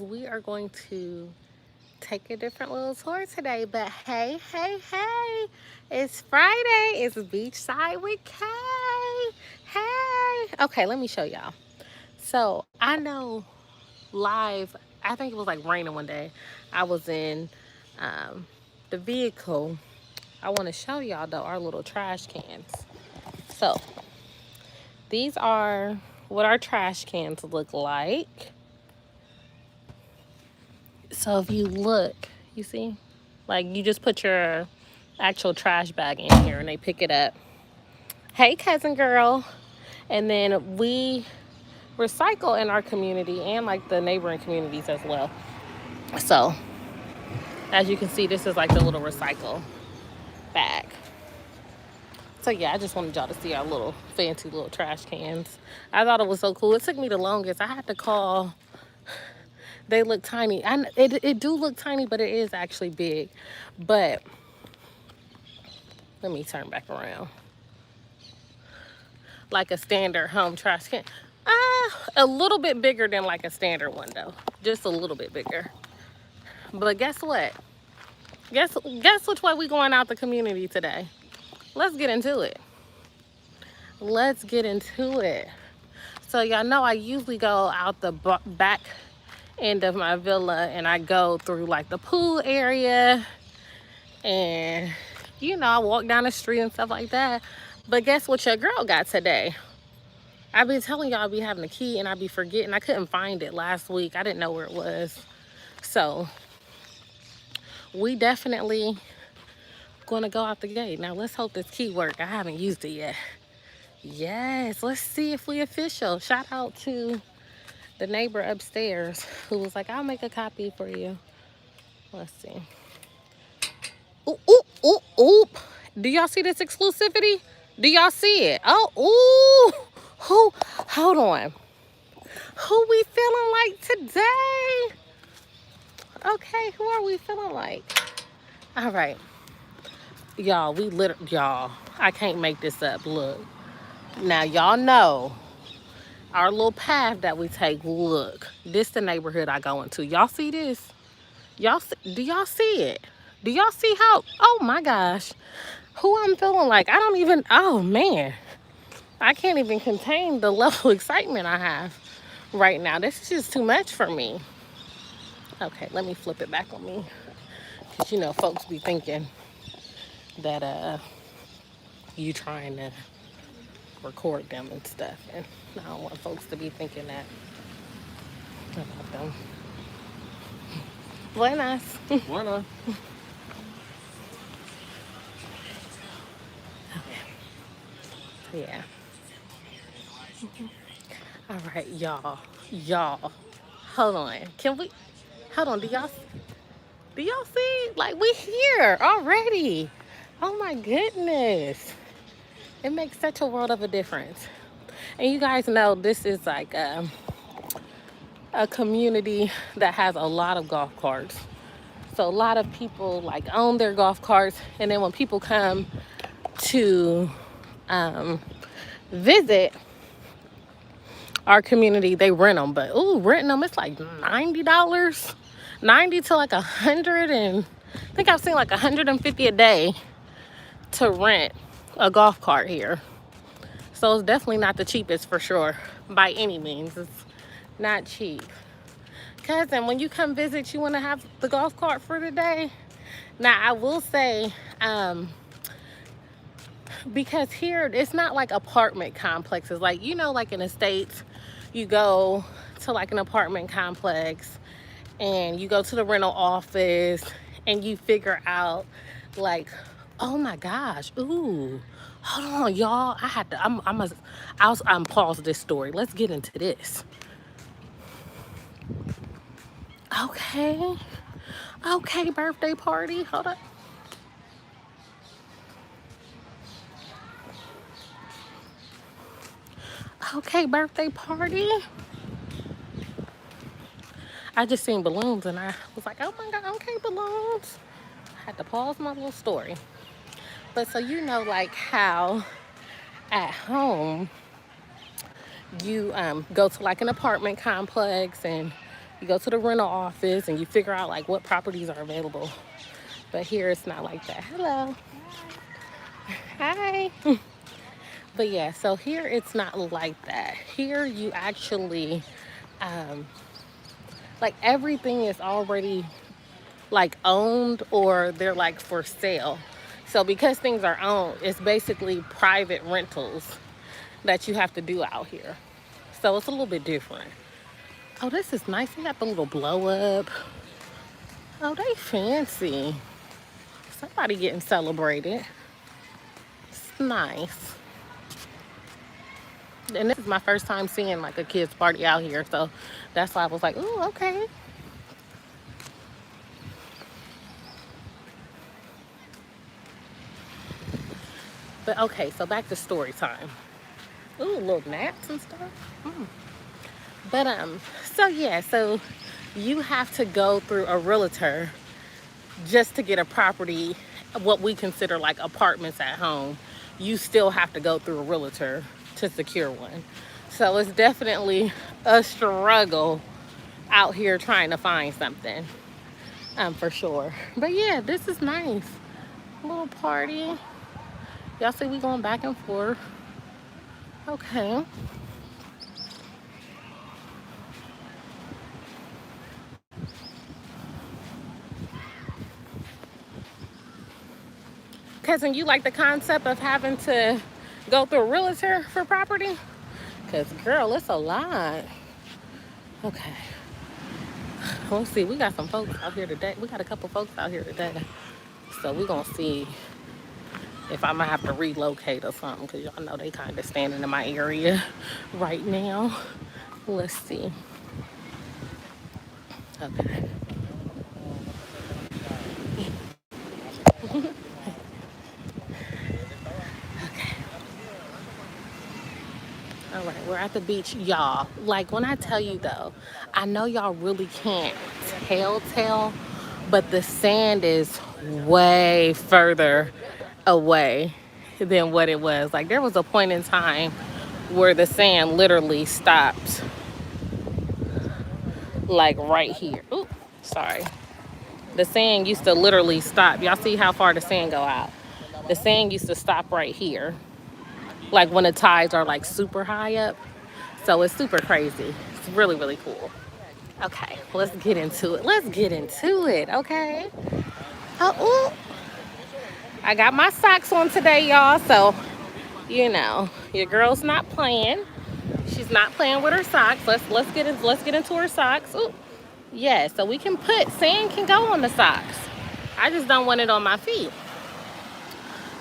we are going to take a different little tour today. But hey, hey, hey, it's Friday. It's Beachside with Kay. Hey. Okay, let me show y'all. So I know live, I think it was like raining one day. I was in the vehicle. I want to show y'all though our little trash cans. So these are what our trash cans look like. So if you look, you see, like you just put your actual trash bag in here and they pick it up. Hey, cousin girl. And then we recycle in our community and like the neighboring communities as well. So as you can see, this is like the little recycle bag. So yeah, I just wanted y'all to see our little fancy little trash cans. I thought it was so cool. It took me the longest. I had to call. They look tiny. It do look tiny, but it is actually big. But let me turn back around. Like a standard home trash can. A little bit bigger than like a standard one though. Just a little bit bigger. But guess what? Guess which way we going out the community today? Let's get into it. Let's get into it. So y'all know I usually go out the back end of my villa and I go through like the pool area and you know I walk down the street and stuff like that. But guess what your girl got today? I be telling y'all I be having a key and I be forgetting. I couldn't find it last week. I didn't know where it was. So we definitely gonna go out the gate. Now let's hope this key work. I haven't used it yet. Yes, let's see if we official. Shout out to the neighbor upstairs who was like, I'll make a copy for you. Let's see. Ooh, ooh, ooh, ooh. Do y'all see this exclusivity? Do y'all see it? Oh, ooh. Hold on. Who we feeling like today? Okay, who are we feeling like? All right. Y'all, y'all, I can't make this up. Look. Now, y'all know our little path that we take. Look, this the neighborhood I go into. Y'all see this? Do y'all see it? Do y'all see how, oh my gosh, who I'm feeling like? I don't even, oh man. I can't even contain the level of excitement I have right now. This is just too much for me. Okay, let me flip it back on me. Because, you know, folks be thinking that you trying to record them and stuff. And I don't want folks to be thinking that about them. Buenas. Buenas. Yeah. All right, y'all. Hold on. Hold on, do y'all see? Like, we here already. Oh my goodness. It makes such a world of a difference. And you guys know this is like a community that has a lot of golf carts. So a lot of people like own their golf carts. And then when people come to visit our community, they rent them. But ooh, renting them, it's like $90. 90 to like 100, and I think I've seen like 150 a day to rent a golf cart here. So it's definitely not the cheapest for sure, by any means. It's not cheap. Cousin, when you come visit, you want to have the golf cart for the day? Now I will say, because here it's not like apartment complexes. Like, you know, like in the States, you go to like an apartment complex and you go to the rental office and you figure out like, oh my gosh, ooh, hold on, y'all. I'm pause this story. Let's get into this. Okay, birthday party. Hold up. Okay, birthday party. I just seen balloons and I was like, oh my God, okay, balloons. I had to pause my little story. But so you know like how at home you go to like an apartment complex and You go to the rental office and you figure out like what properties are available. But here it's not like that. Hello. Hi. But yeah, so here it's not like that. Here you actually, like everything is already like owned or they're like for sale. So because things are owned, it's basically private rentals that you have to do out here. So it's a little bit different. Oh, this is nice. We got the little blow up. Oh, they fancy. Somebody getting celebrated. It's nice. And this is my first time seeing like a kids party out here. So that's why I was like, ooh, okay. But okay, so back to story time. Ooh, little naps and stuff. But so yeah, so you have to go through a realtor just to get a property, what we consider like apartments at home. You still have to go through a realtor to secure one. So it's definitely a struggle out here trying to find something, for sure. But yeah, this is nice. A little party. Y'all see we going back and forth. Okay. Cousin, you like the concept of having to go through a realtor for property? Because, girl, it's a lot. Okay. Let's see. We got some folks out here today. We got a couple folks out here today. So we're going to see if I might have to relocate or something. Because y'all know they kind of standing in my area right now. Let's see. Okay. All right, we're at the beach, y'all. Like when I tell you though, I know y'all really can't tell, but the sand is way further away than what it was. Like there was a point in time where the sand literally stopped, like right here. Ooh, sorry. The sand used to literally stop. Y'all see how far the sand go out? The sand used to stop right here, like when the tides are like super high up. So it's super crazy. It's really, really cool. Okay, let's get into it. Let's get into it, okay? Oh, ooh. I got my socks on today, y'all. So, you know, your girl's not playing. She's not playing with her socks. Let's get into her socks. Ooh. Yeah, so we can put sand can go on the socks. I just don't want it on my feet.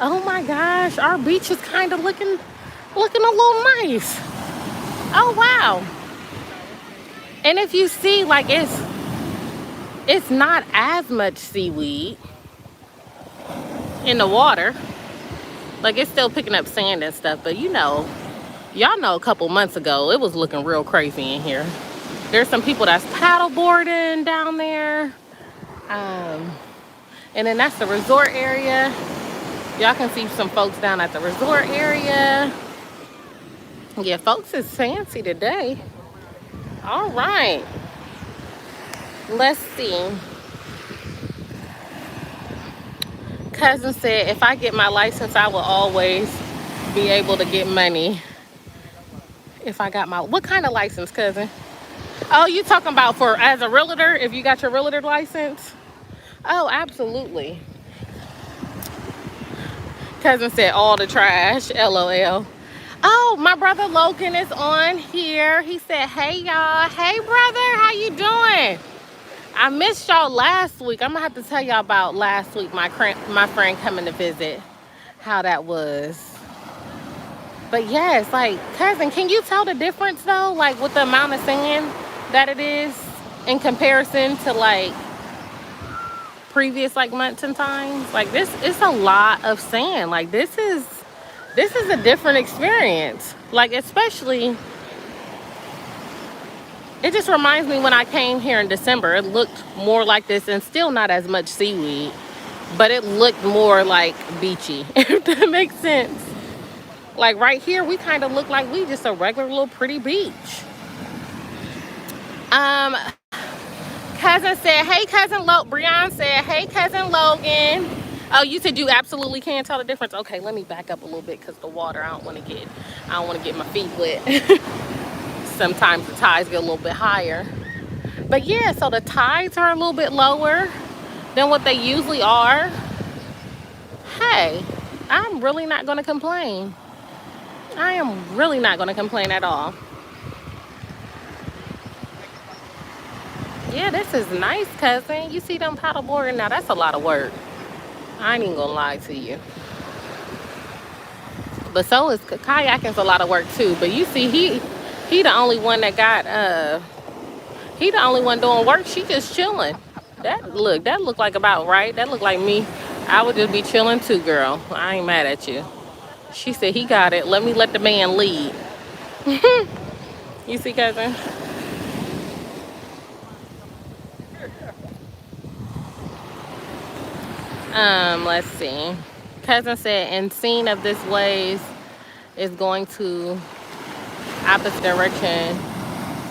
Oh my gosh, our beach is kind of looking a little nice. Oh wow. And if you see, like it's not as much seaweed in the water. Like it's still picking up sand and stuff, but you know, y'all know a couple months ago it was looking real crazy in here. There's some people that's paddleboarding down there. And then that's the resort area. Y'all can see some folks down at the resort area. Yeah, folks is fancy today. All right. Let's see. Cousin said, if I get my license, I will always be able to get money. If I got my, what kind of license, cousin? Oh, you talking about for as a realtor, if you got your realtor license? Oh, absolutely. Cousin said all the trash, LOL. Oh, my brother Logan is on here. He said, hey y'all. Hey brother, how you doing? I missed y'all last week. I'm gonna have to tell y'all about last week, my friend coming to visit, how that was. But yes, like, cousin, can you tell the difference though? Like with the amount of sand that it is in comparison to like previous like months and times? Like this is a lot of sand. Like this is a different experience. Like especially, it just reminds me when I came here in December, it looked more like this and still not as much seaweed, but it looked more like beachy, if that makes sense. Like right here, we kind of look like we just a regular little pretty beach. Cousin said, hey, cousin Breon said, hey, cousin Logan. Oh, you said you absolutely can't tell the difference. Okay, let me back up a little bit because the water, I don't want to get my feet wet. Sometimes the tides get a little bit higher. But yeah, so the tides are a little bit lower than what they usually are. Hey, I'm really not going to complain. I am really not going to complain at all. Yeah, this is nice, cousin. You see them paddleboarding? Now, that's a lot of work. I ain't even going to lie to you. But so is kayaking's a lot of work, too. But you see, he the only one that got, he the only one doing work. She just chilling. That look like about right. That look like me. I would just be chilling, too, girl. I ain't mad at you. She said he got it. Let me let the man lead. You see, cousin? Let's see. Cousin said, and scene of this waves is going to opposite direction.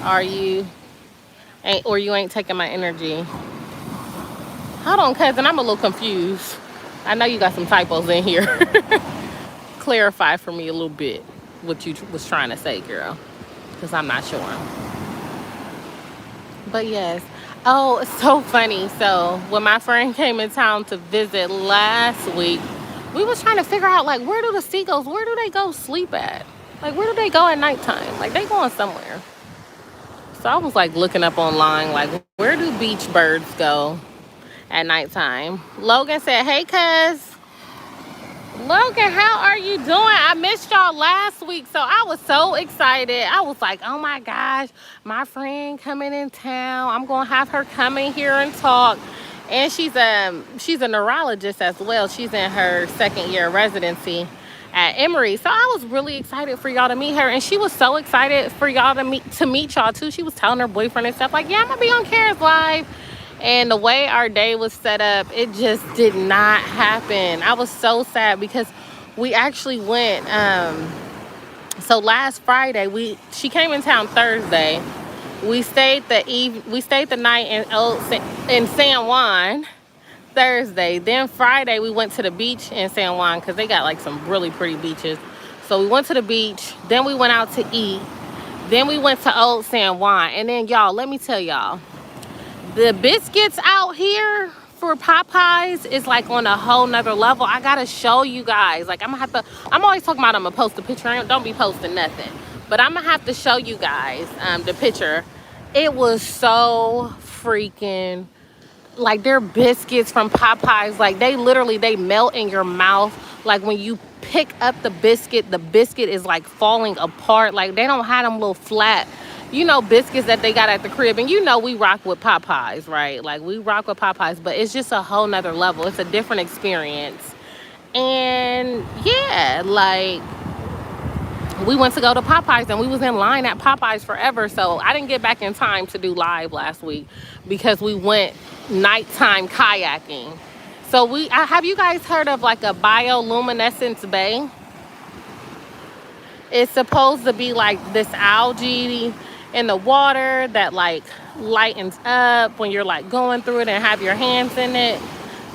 Or you ain't taking my energy. Hold on, cousin, I'm a little confused. I know you got some typos in here. Clarify for me a little bit what you was trying to say, girl, because I'm not sure. But yes. Oh, it's so funny. So when my friend came in town to visit last week, we was trying to figure out, like, where do the seagulls, where do they go sleep at? Like, where do they go at nighttime? Like, they going somewhere. So I was, like, looking up online, like, where do beach birds go at nighttime? Logan said, hey, cuz. Logan, how are you doing? I missed y'all last week, so I was so excited. I was like, oh my gosh, my friend coming in town. I'm gonna have her come in here and talk. And she's a neurologist as well. She's in her second year residency at Emory. So I was really excited for y'all to meet her, and she was so excited for y'all to meet y'all too. She was telling her boyfriend and stuff like, yeah, I'm gonna be on Karen's Live. And the way our day was set up, it just did not happen. I was so sad because we actually went, so last Friday, she came in town Thursday. We stayed the night in San Juan Thursday. Then Friday, we went to the beach in San Juan because they got like some really pretty beaches. So we went to the beach, then we went out to eat. Then we went to Old San Juan. And then y'all, let me tell y'all, the biscuits out here for Popeyes is like on a whole nother level. I gotta show you guys. Like, I'm always talking about I'm gonna post a picture. Don't be posting nothing. But I'm gonna have to show you guys the picture. It was so freaking, like, their biscuits from Popeyes, like, they melt in your mouth. Like, when you pick up the biscuit is like falling apart. Like, they don't have them little flat, biscuits that they got at the crib. And we rock with Popeyes, right? Like, we rock with Popeyes, but it's just a whole nother level. It's a different experience. And yeah, like, we went to go to Popeyes, and we was in line at Popeyes forever. So I didn't get back in time to do live last week because we went nighttime kayaking. So have you guys heard of like a Bioluminescence Bay? It's supposed to be like this algae in the water that like lightens up when you're like going through it and have your hands in it.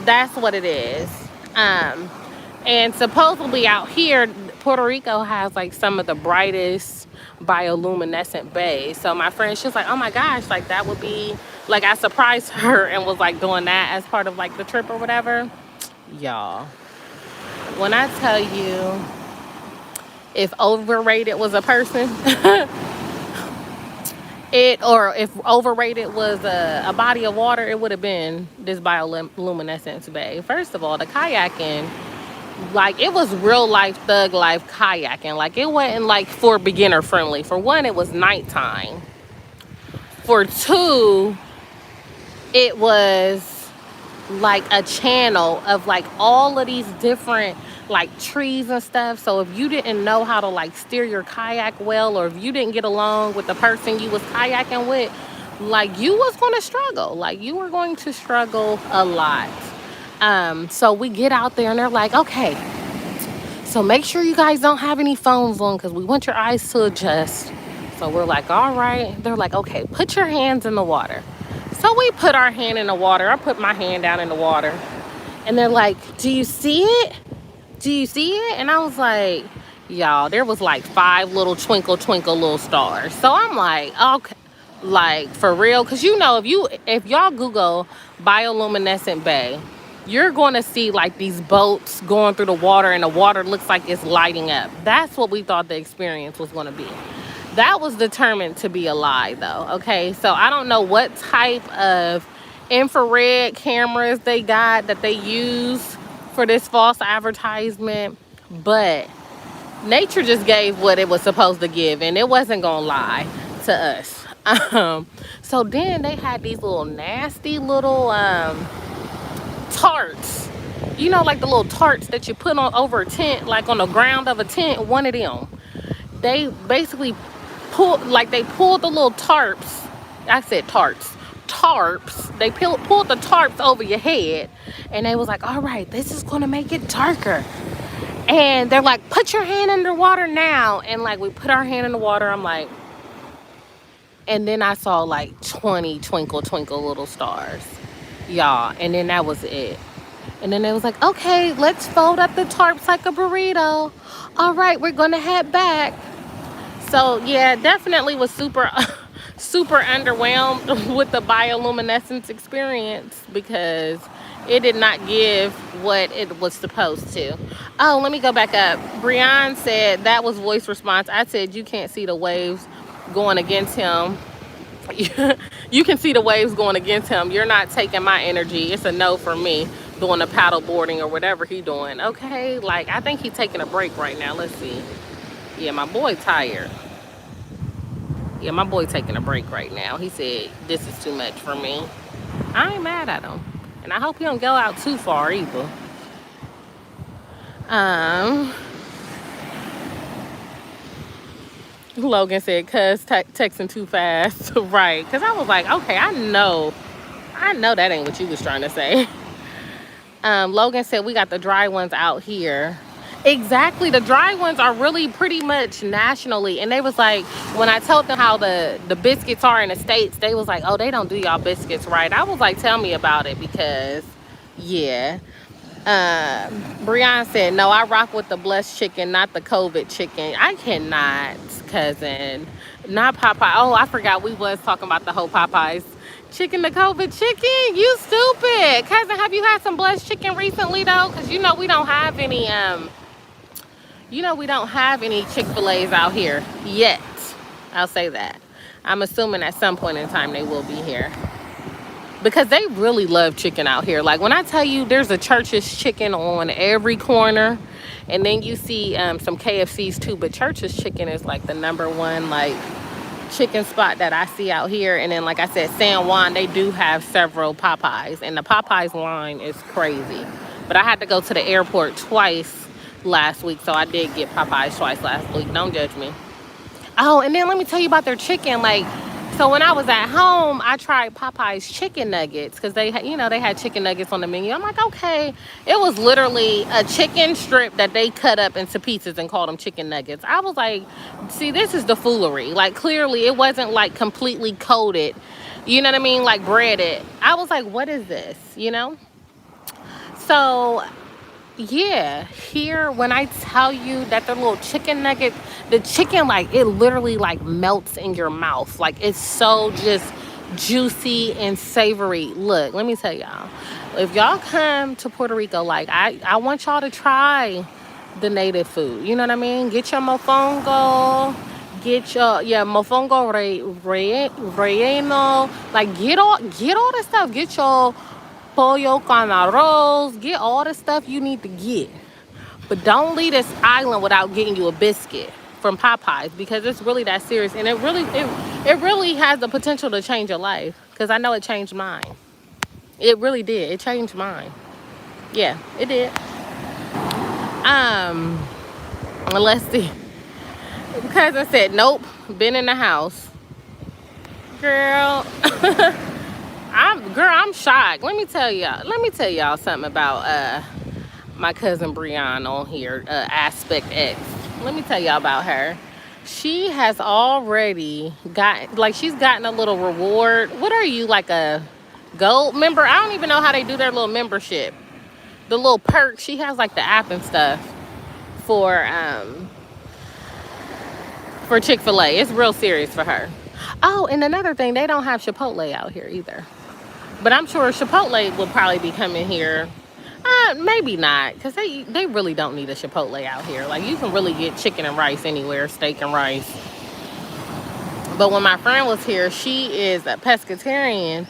That's what it is. And supposedly out here, Puerto Rico has like some of the brightest bioluminescent bays. So my friend, she was like, oh my gosh, like that would be, like, I surprised her and was like doing that as part of like the trip or whatever. Y'all, when I tell you, if overrated was a person, if overrated was a body of water, it would have been this bioluminescence bay. First of all, the kayaking, like, it was real life, thug life kayaking. Like, it wasn't like for beginner friendly. For one, it was nighttime. For two, it was like a channel of like all of these different like trees and stuff. So if you didn't know how to like steer your kayak well, or if you didn't get along with the person you was kayaking with, like, you was going to struggle. Like, you were going to struggle a lot. So we get out there and they're like, okay, so make sure you guys don't have any phones on because we want your eyes to adjust. So we're like, all right. They're like, okay, put your hands in the water. So So we put our hand in the water. I put my hand down in the water. And they're like, do you see it? Do you see it? And I was like, y'all, there was like 5 little twinkle, twinkle little stars. So I'm like, okay, like for real. Because you know, if y'all Google Bioluminescence Bay, you're going to see like these boats going through the water and the water looks like it's lighting up. That's what we thought the experience was going to be. That was determined to be a lie though, okay? So I don't know what type of infrared cameras they got that they use for this false advertisement, but nature just gave what it was supposed to give, and it wasn't gonna lie to us. So then they had these little nasty little tarts, you know, like the little tarts that you put on over a tent, like on the ground of a tent. One of them, they basically pulled the little tarps. I said tarps. They pulled the tarps over your head, and they was like, all right, this is gonna make it darker. And they're like, put your hand underwater now. And like we put our hand in the water. I'm like, and then I saw like 20 twinkle twinkle little stars, y'all. And then that was it. And then it was like, okay, let's fold up the tarps like a burrito. All right, we're gonna head back. So yeah, definitely was super super underwhelmed with the bioluminescence experience, because it did not give what it was supposed to. Oh, let me go back up. Brian said that was voice response. I said you can't see the waves going against him. You can see the waves going against him. You're not taking my energy. It's a no for me doing the paddle boarding or whatever he doing. Okay, like I think he's taking a break right now. Let's see. Yeah, my boy tired. Yeah, my boy taking a break right now. He said this is too much for me. I ain't mad at him, and I hope he don't go out too far either. Logan said, cuz texting too fast. Right, because I was like, okay, I know that ain't what you was trying to say. Logan said, we got the dry ones out here. Exactly, the dry ones are really pretty much nationally. And they was like, when I told them how the biscuits are in the States, they was like, oh, they don't do y'all biscuits right. I was like, tell me about it, because yeah. Brian said, no, I rock with the blessed chicken, not the COVID chicken. I cannot, cousin. Not Popeye. Oh, I forgot we was talking about the whole Popeyes chicken, the COVID chicken. You stupid. Cousin, have you had some blessed chicken recently though? Because you know we don't have any Chick-fil-A's out here yet. I'll say that. I'm assuming at some point in time they will be here, because they really love chicken out here. Like when I tell you there's a Church's chicken on every corner, and then you see some KFC's too, but Church's chicken is like the #1 like chicken spot that I see out here. And then like I said, San Juan, they do have several Popeyes, and the Popeyes line is crazy. But I had to go to the airport twice last week, so I did get Popeyes twice last week. Don't judge me. Oh, and then let me tell you about their chicken. Like, so when I was at home, I tried Popeye's chicken nuggets, because they had chicken nuggets on the menu. I'm like, okay. It was literally a chicken strip that they cut up into pieces and called them chicken nuggets. I was like, see, this is the foolery. Like, clearly it wasn't like completely coated, you know what I mean, like breaded. I was like, what is this, you know? So yeah, here when I tell you that the little chicken nugget, the chicken, like it literally like melts in your mouth. Like it's so just juicy and savory. Look, let me tell y'all, if y'all come to Puerto Rico, like I want y'all to try the native food. You know what I mean? Get your mofongo, get your mofongo relleno, like get all the stuff. Get your pollo con arroz, get all the stuff you need to get. But don't leave this island without getting you a biscuit from Popeyes, because it's really that serious, and it really has the potential to change your life, because I know it changed mine. It really did. It changed mine. Yeah, it did. Let's see. Cousin said, nope, been in the house. Girl. I'm shocked. Let me tell y'all something about my cousin Brianna on here, Aspect X. Let me tell y'all about her. She has already she's gotten a little reward. What are you, like a Gold member. I don't even know how they do their little membership. The little perks. She has like the app and stuff for Chick-fil-A. It's real serious for her. Oh, and another thing, they don't have Chipotle out here either. But I'm sure Chipotle will probably be coming here. Maybe not, because they really don't need a Chipotle out here. Like, you can really get chicken and rice anywhere, steak and rice. But when my friend was here, she is a pescatarian,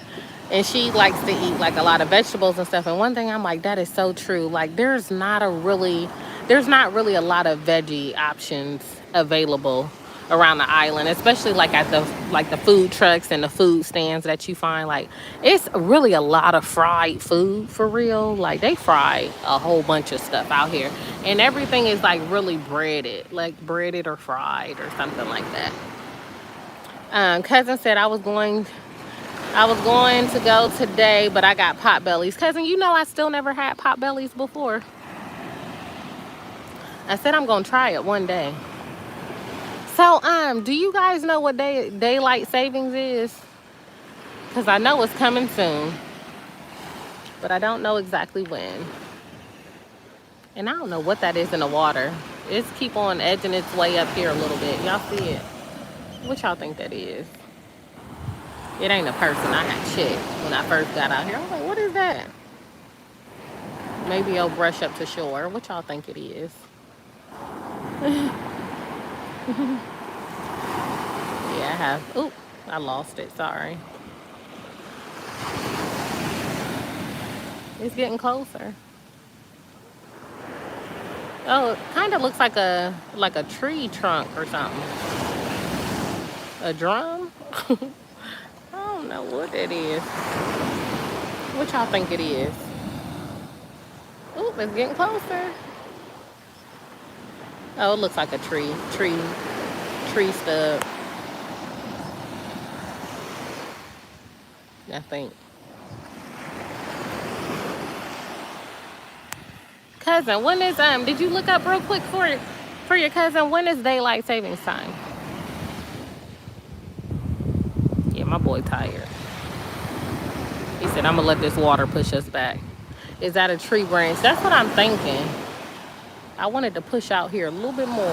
and she likes to eat like a lot of vegetables and stuff. And one thing I'm like, that is so true. Like, there's not really a lot of veggie options available around the island, especially like at the food trucks and the food stands that you find. Like, it's really a lot of fried food for real. Like, they fry a whole bunch of stuff out here, and everything is like really breaded, like breaded or fried or something like that. Cousin said I was going to go today, but I got pot bellies. Cousin, you know I still never had pot bellies before. I said I'm gonna try it one day. So, do you guys know what daylight savings is? Because I know it's coming soon, but I don't know exactly when. And I don't know what that is in the water. It's keep on edging its way up here a little bit. Y'all see it? What y'all think that is? It ain't a person. I had checked when I first got out here. I was like, what is that? Maybe it'll brush up to shore. What y'all think it is? Yeah, I have. Oop, I lost it. Sorry. It's getting closer. Oh, it kind of looks like a tree trunk or something. A drum? I don't know what it is. What y'all think it is? Ooh, it's getting closer. Oh, it looks like a tree stub. I think. Cousin, when is did you look up real quick for your cousin, when is daylight savings time? Yeah, my boy tired. He said, I'm gonna let this water push us back. Is that a tree branch? That's what I'm thinking. I wanted to push out here a little bit more.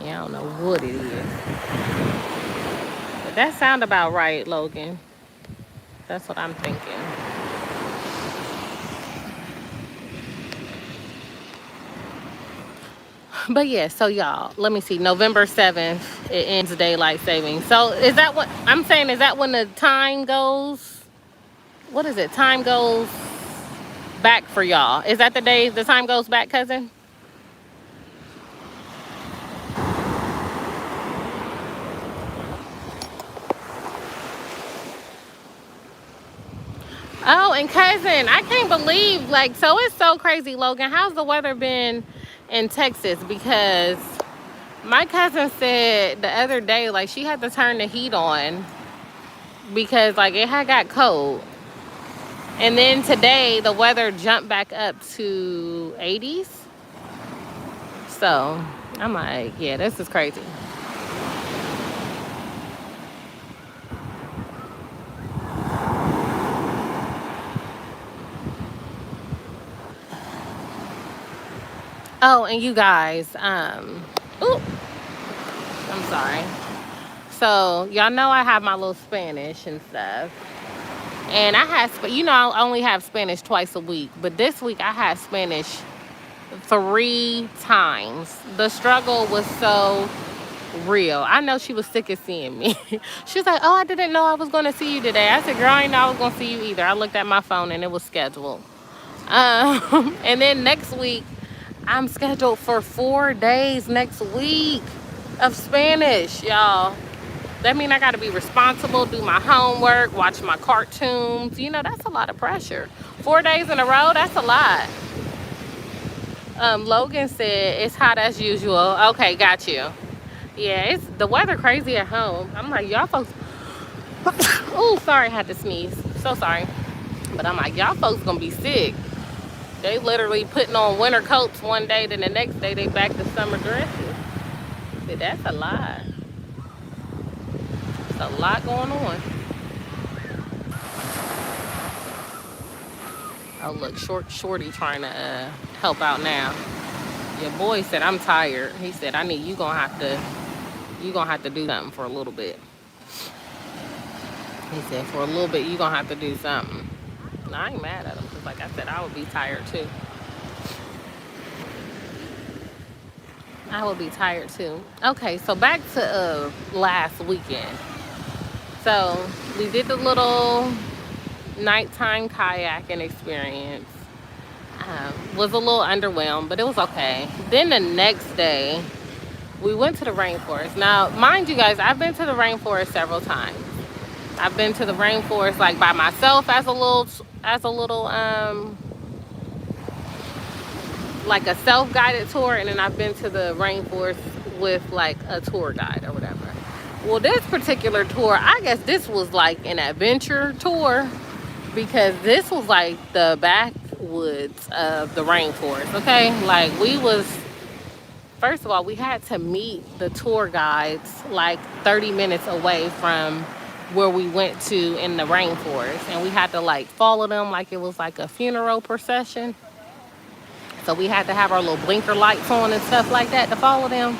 Yeah, I don't know what it is. But that sound about right, Logan. That's what I'm thinking. But yeah, so y'all, let me see. November 7th, it ends daylight savings. So is that what I'm saying? Is that when the time goes? What is it? Time goes back for y'all. Is that the day the time goes back, cousin? Oh, and cousin, I can't believe, like, so it's so crazy, Logan. How's the weather been in Texas? Because my cousin said the other day, like, she had to turn the heat on because, like, it had got cold. And then today, the weather jumped back up to 80s. So, I'm like, yeah, this is crazy. Oh, and you guys, ooh, I'm sorry. So, y'all know I have my little Spanish and stuff. And I had, I only have Spanish twice a week. But this week, I had Spanish 3 times. The struggle was so real. I know she was sick of seeing me. She was like, oh, I didn't know I was going to see you today. I said, girl, I didn't know I was going to see you either. I looked at my phone and it was scheduled. And then next week, I'm scheduled for 4 days next week of Spanish, y'all. That means I got to be responsible, do my homework, watch my cartoons. You know, that's a lot of pressure. 4 days in a row, that's a lot. Logan said it's hot as usual. Okay, got you. Yeah, it's the weather crazy at home. I'm like, y'all folks. Oh, sorry, I had to sneeze. So sorry. But I'm like, y'all folks gonna be sick. They literally putting on winter coats one day, then the next day they back to summer dresses. That's a lot. It's a lot going on. Oh look, shorty trying to help out now. Your boy said I'm tired. He said I need you gonna have to do something for a little bit. He said for a little bit you gonna have to do something. No, I ain't mad at him because like I said, I would be tired too. I would be tired too. Okay, so back to last weekend. So we did the little nighttime kayaking experience. Was a little underwhelmed, but it was okay. Then the next day, we went to the rainforest. Now, mind you guys, I've been to the rainforest several times. I've been to the rainforest like by myself as a little like a self-guided tour, and then I've been to the rainforest with like a tour guide or whatever. Well, this particular tour, I guess this was like an adventure tour because this was like the backwoods of the rainforest, okay? Like first of all, we had to meet the tour guides like 30 minutes away from where we went to in the rainforest, and we had to like follow them like it was like a funeral procession. So we had to have our little blinker lights on and stuff like that to follow them.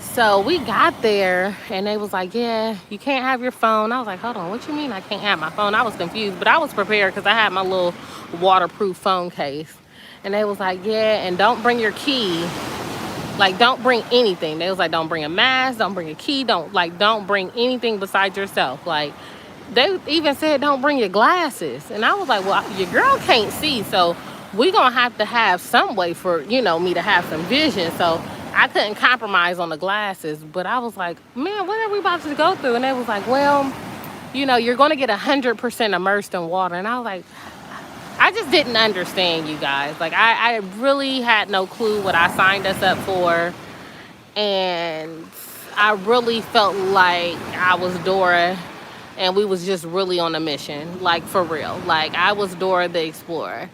So we got there and they was like, yeah, you can't have your phone. I was like, hold on, what you mean I can't have my phone? I was confused, but I was prepared because I had my little waterproof phone case. And they was like, yeah, and don't bring your key. Like, don't bring anything. They was like, don't bring a mask, don't bring a key, don't bring anything besides yourself. Like, they even said don't bring your glasses. And I was like, well, your girl can't see, so we gonna have to have some way for, me to have some vision. So I couldn't compromise on the glasses, but I was like, man, what are we about to go through? And they was like, well, you're gonna get 100% immersed in water. And I was like, I just didn't understand, you guys. Like, I really had no clue what I signed us up for. And I really felt like I was Dora and we was just really on a mission, like for real. Like, I was Dora the Explorer.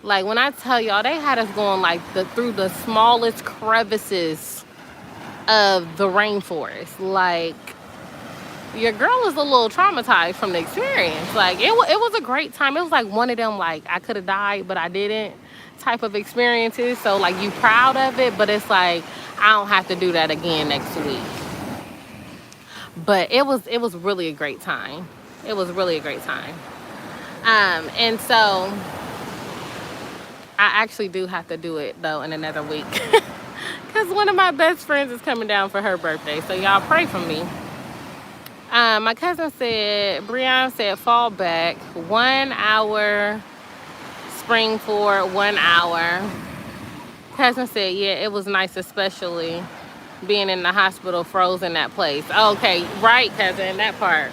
Like, when I tell y'all, they had us going like through the smallest crevices of the rainforest. Like, your girl is a little traumatized from the experience. Like, it was a great time. It was like one of them, like, I could have died, but I didn't type of experiences. So, like, you proud of it, but it's like, I don't have to do that again next week. But it was really a great time. It was really a great time. And so I actually do have to do it, though, in another week. Because one of my best friends is coming down for her birthday. So y'all pray for me. My cousin said, Breon said, fall back 1 hour, spring forward 1 hour. Cousin said, yeah, it was nice, especially being in the hospital frozen that place. Okay, right, cousin, that part.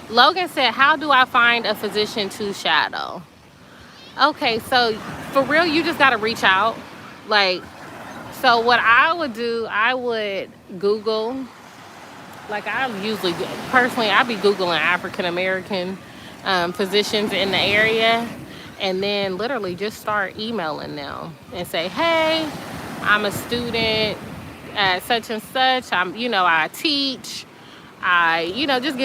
Logan said, how do I find a physician to shadow? Okay, so for real, you just got to reach out. Like, so what I would do, I would Google. Like, I usually, personally, I be Googling African-American physicians in the area, and then literally just start emailing them and say, hey, I'm a student at such and such. I teach. Just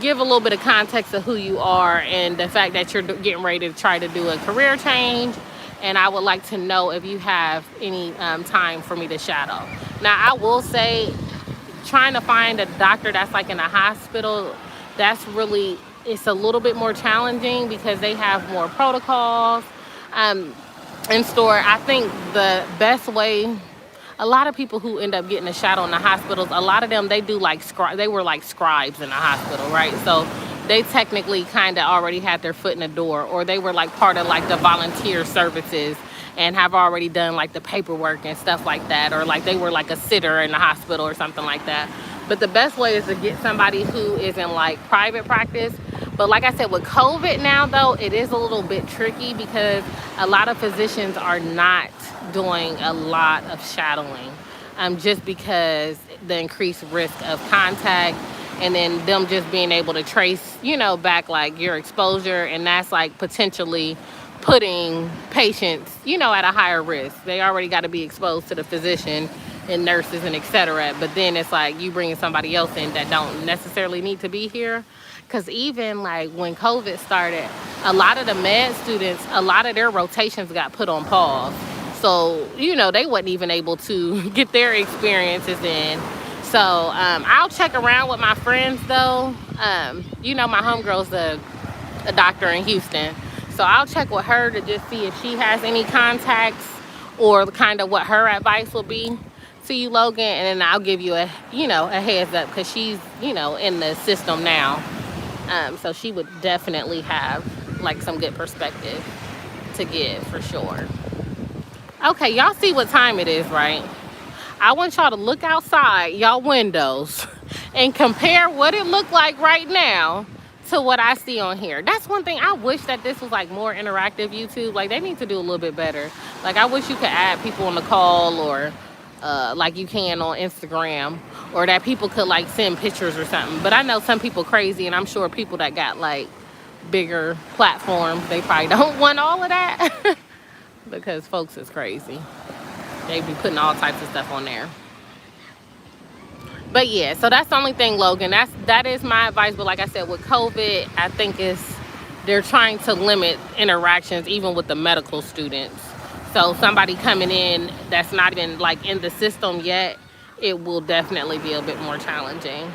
give a little bit of context of who you are and the fact that you're getting ready to try to do a career change. And I would like to know if you have any time for me to shadow. Now, I will say, trying to find a doctor that's like in a hospital, it's a little bit more challenging because they have more protocols in store. I think the best way, a lot of people who end up getting a shadow in the hospitals, a lot of them, they do like they were like scribes in the hospital, right? So they technically kind of already had their foot in the door, or they were like part of like the volunteer services and have already done like the paperwork and stuff like that, or like they were like a sitter in the hospital or something like that. But the best way is to get somebody who is in like private practice. But like I said, with COVID now though, it is a little bit tricky because a lot of physicians are not doing a lot of shadowing, just because the increased risk of contact, and then them just being able to trace, back like your exposure, and that's like potentially putting patients, at a higher risk. They already got to be exposed to the physician and nurses and etc. But then it's like you bringing somebody else in that don't necessarily need to be here. Because even like when COVID started, a lot of the med students, a lot of their rotations got put on pause. So, you know, they wasn't even able to get their experiences in. So I'll check around with my friends though. You know, my homegirl's a doctor in Houston. So I'll check with her to just see if she has any contacts or kind of what her advice will be to you, Logan. And then I'll give you a heads up because she's, in the system now. So she would definitely have like some good perspective to give for sure. Okay, y'all see what time it is, right? I want y'all to look outside y'all windows and compare what it looked like right now to what I see on here. That's one thing. I wish that this was like more interactive YouTube. Like they need to do a little bit better. Like I wish you could add people on the call or like you can on Instagram, or that people could like send pictures or something. But I know some people crazy, and I'm sure people that got like bigger platforms, they probably don't want all of that because folks is crazy. They be putting all types of stuff on there. But yeah, so that's the only thing, Logan. That is my advice. But like I said, with COVID, I think they're trying to limit interactions even with the medical students. So somebody coming in that's not even like in the system yet, it will definitely be a bit more challenging.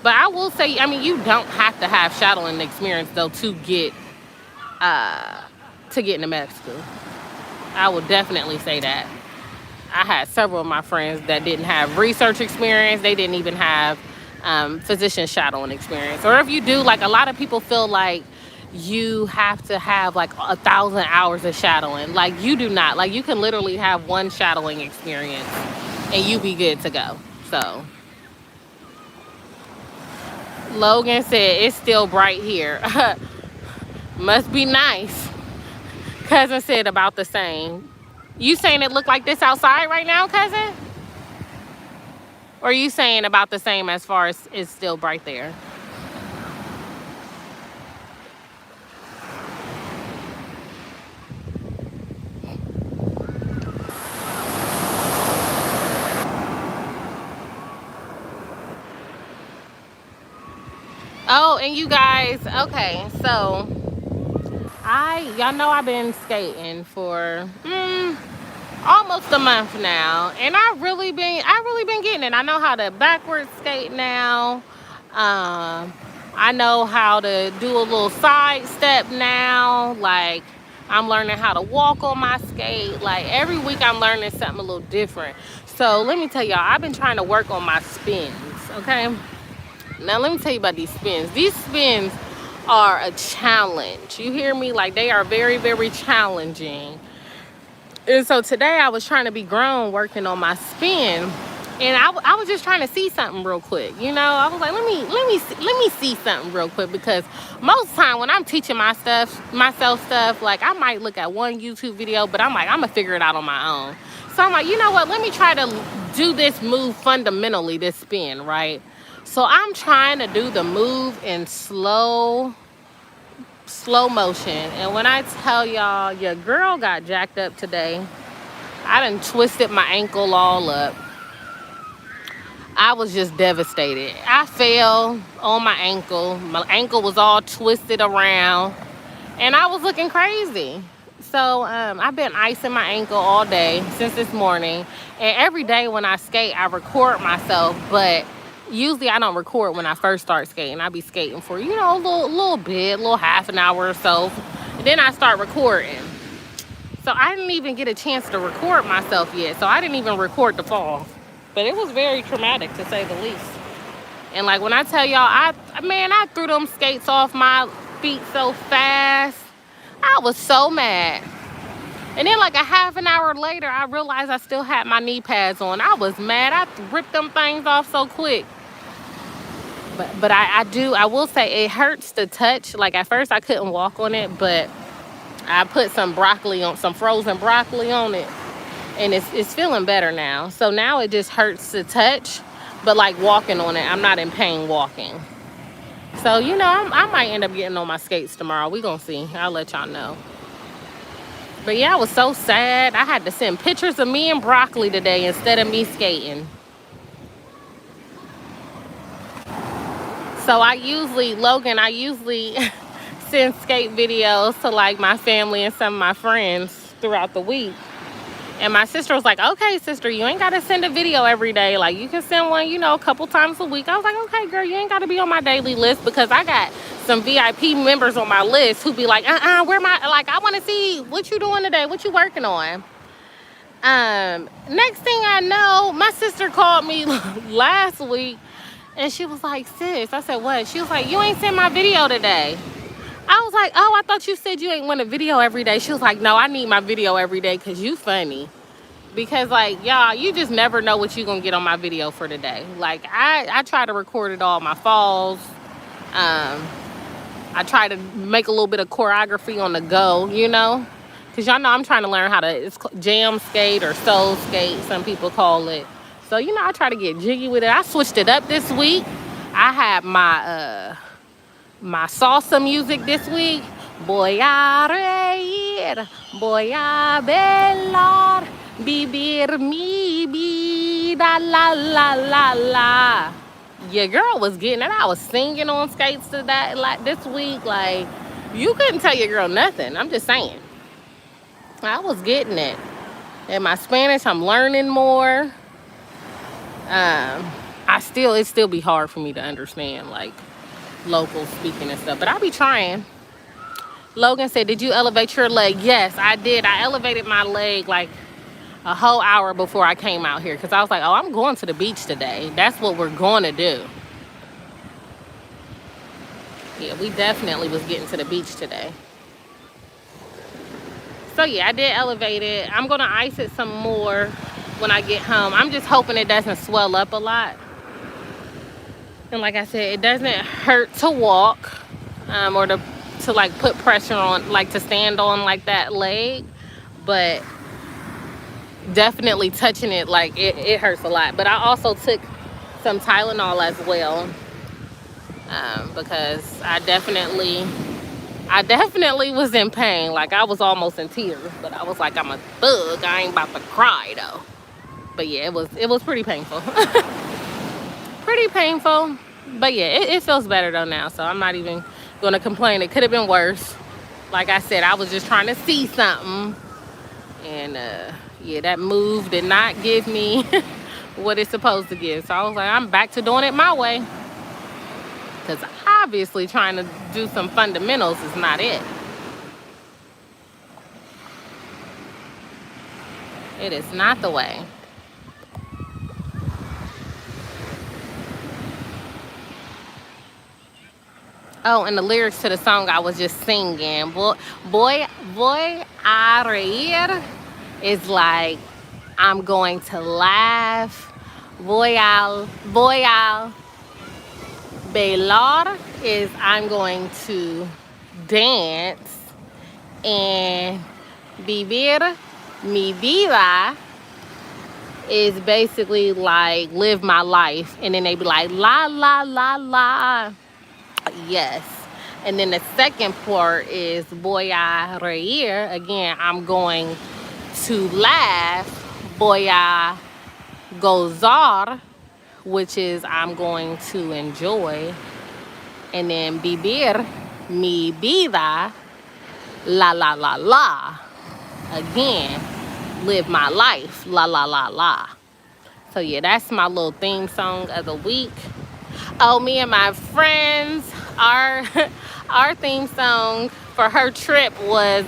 But I will say, I mean, you don't have to have shadowing experience though to get into med school. I would definitely say that. I had several of my friends that didn't have research experience. They didn't even have physician shadowing experience. Or if you do, like a lot of people feel like you have to have like 1,000 hours of shadowing. Like you do not. Like you can literally have one shadowing experience and you be good to go. So Logan said it's still bright here. Must be nice. Cousin said about the same. You saying it look like this outside right now, cousin? Or are you saying about the same as far as it's still bright there? Oh, and you guys, okay, so y'all know I've been skating for almost a month now, and I really been getting it. I know how to backwards skate now. I know how to do a little side step now. Like I'm learning how to walk on my skate. Like every week I'm learning something a little different. So let me tell y'all, I've been trying to work on my spins, okay? Now let me tell you about these spins. These spins are a challenge. You hear me? Like they are very, very challenging. And so today I was trying to be grown working on my spin, and I was just trying to see something real quick. You know, I was like, let me see something real quick, because most time when I'm teaching myself stuff, like I might look at one YouTube video, but I'm like, I'm gonna figure it out on my own. So I'm like, you know what? Let me try to do this move fundamentally, this spin, right? So I'm trying to do the move in slow motion, and when I tell y'all, your girl got jacked up today. I done twisted my ankle all up. I was just devastated. I fell on my ankle. My ankle was all twisted around, and I was looking crazy. So I've been icing my ankle all day since this morning, and every day when I skate, I record myself, but usually I don't record when I first start skating. I be skating for, you know, a little half an hour or so. And then I start recording. So I didn't even get a chance to record myself yet. So I didn't even record the fall. But it was very traumatic, to say the least. And like when I tell y'all, I threw them skates off my feet so fast. I was so mad. And then like a half an hour later, I realized I still had my knee pads on. I was mad. I ripped them things off so quick. But I will say it hurts to touch. Like at first I couldn't walk on it, but I put some frozen broccoli on it, and it's feeling better now. So now it just hurts to touch, but like walking on it, I'm not in pain walking. So, you know, I might end up getting on my skates tomorrow. We gonna see. I'll let y'all know. But yeah, I was so sad. I had to send pictures of me and Broccoli today instead of me skating. So Logan, I usually send skate videos to like my family and some of my friends throughout the week. And my sister was like, okay, sister, you ain't got to send a video every day. Like, you can send one, you know, a couple times a week. I was like, okay, girl, you ain't got to be on my daily list, because I got some VIP members on my list who be like, where like, I want to see what you doing today, what you working on. Next thing I know, my sister called me last week, and she was like, sis, I said, what? She was like, you ain't sent my video today. I was like, oh, I thought you said you ain't want a video every day. She was like, no, I need my video every day because you funny. Because, like, y'all, you just never know what you're going to get on my video for today. Like, I try to record it all, my falls. I try to make a little bit of choreography on the go, you know. Because y'all know I'm trying to learn how to, it's jam skate or soul skate, some people call it. So, you know, I try to get jiggy with it. I switched it up this week. I had my salsa music this week. Voy a reír, voy a bailar, vivir mi vida, la la la la. Your girl was getting it. I was singing on skates to that like this week. Like, you couldn't tell your girl nothing. I'm just saying. I was getting it. And my Spanish, I'm learning more. It still be hard for me to understand, like, local speaking and stuff, but I be trying. Logan said, did you elevate your leg? Yes, I did. I elevated my leg like a whole hour before I came out here, because I was like, oh, I'm going to the beach today. That's what we're going to do. Yeah, we definitely was getting to the beach today. So yeah, I did elevate it. I'm going to ice it some more when I get home. I'm just hoping it doesn't swell up a lot. And like I said, it doesn't hurt to walk, or to like put pressure on, like to stand on like that leg, but definitely touching it, like it hurts a lot. But I also took some Tylenol as well, because I definitely was in pain. Like, I was almost in tears, but I was like, I'm a thug, I ain't about to cry though. But yeah, it was pretty painful. Pretty painful, but yeah, it feels better though now, so I'm not even gonna complain. It could have been worse. Like I said, I was just trying to see something, and yeah, that move did not give me what it's supposed to give. So I was like, I'm back to doing it my way, because obviously trying to do some fundamentals is not it. It is not the way. Oh, and the lyrics to the song I was just singing, voy a reír is like, I'm going to laugh. Voy a bailar is I'm going to dance. And vivir mi vida is basically like live my life. And then they be like, la la la la. Yes. And then the second part is voy a reír. Again, I'm going to laugh. Voy a gozar, which is I'm going to enjoy. And then vivir mi vida, la la la la. Again, live my life, la la la la. So yeah, that's my little theme song of the week. Oh, me and my friends, our theme song for her trip was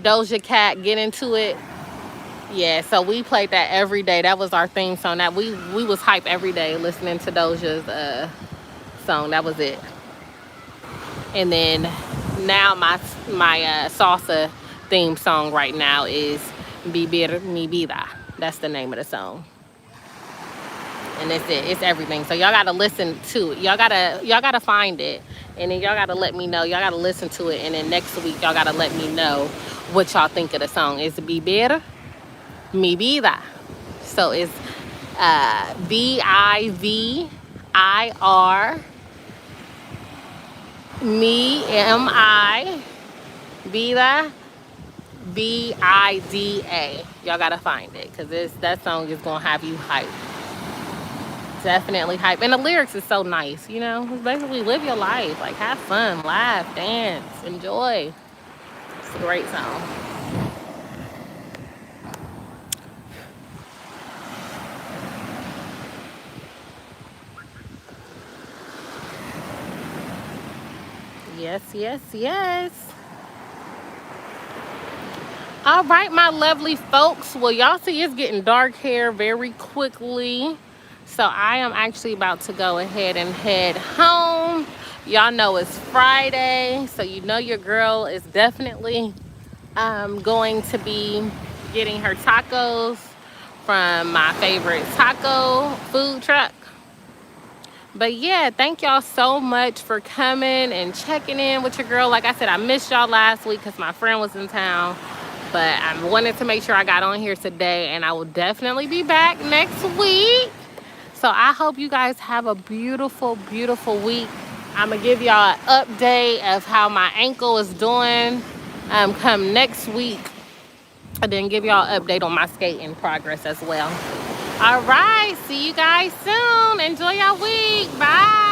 Doja Cat, Get Into It. Yeah, so we played that every day. That was our theme song. That we was hype every day listening to Doja's song. That was it. And then now my salsa theme song right now is Vivir Mi Vida. That's the name of the song. And that's it. It's everything. So y'all gotta listen to it. Y'all gotta find it, and then y'all gotta let me know. Y'all gotta listen to it, and then next week y'all gotta let me know what y'all think of the song. It's Vivir Mi Vida. So it's VIVIR MI Vida Bida. Y'all gotta find it because that song is gonna have you hyped. Definitely hype. And the lyrics is so nice, you know? It's basically live your life. Like have fun, laugh, dance, enjoy. It's a great song. Yes, yes, yes. All right, my lovely folks. Well, y'all see it's getting dark here very quickly. So I am actually about to go ahead and head home. Y'all know it's Friday, so you know your girl is definitely going to be getting her tacos from my favorite taco food truck. But yeah, thank y'all so much for coming and checking in with your girl. Like I said, I missed y'all last week because my friend was in town. But I wanted to make sure I got on here today, and I will definitely be back next week. So I hope you guys have a beautiful, beautiful week. I'm going to give y'all an update of how my ankle is doing come next week. And then give y'all an update on my skating progress as well. All right. See you guys soon. Enjoy your week. Bye.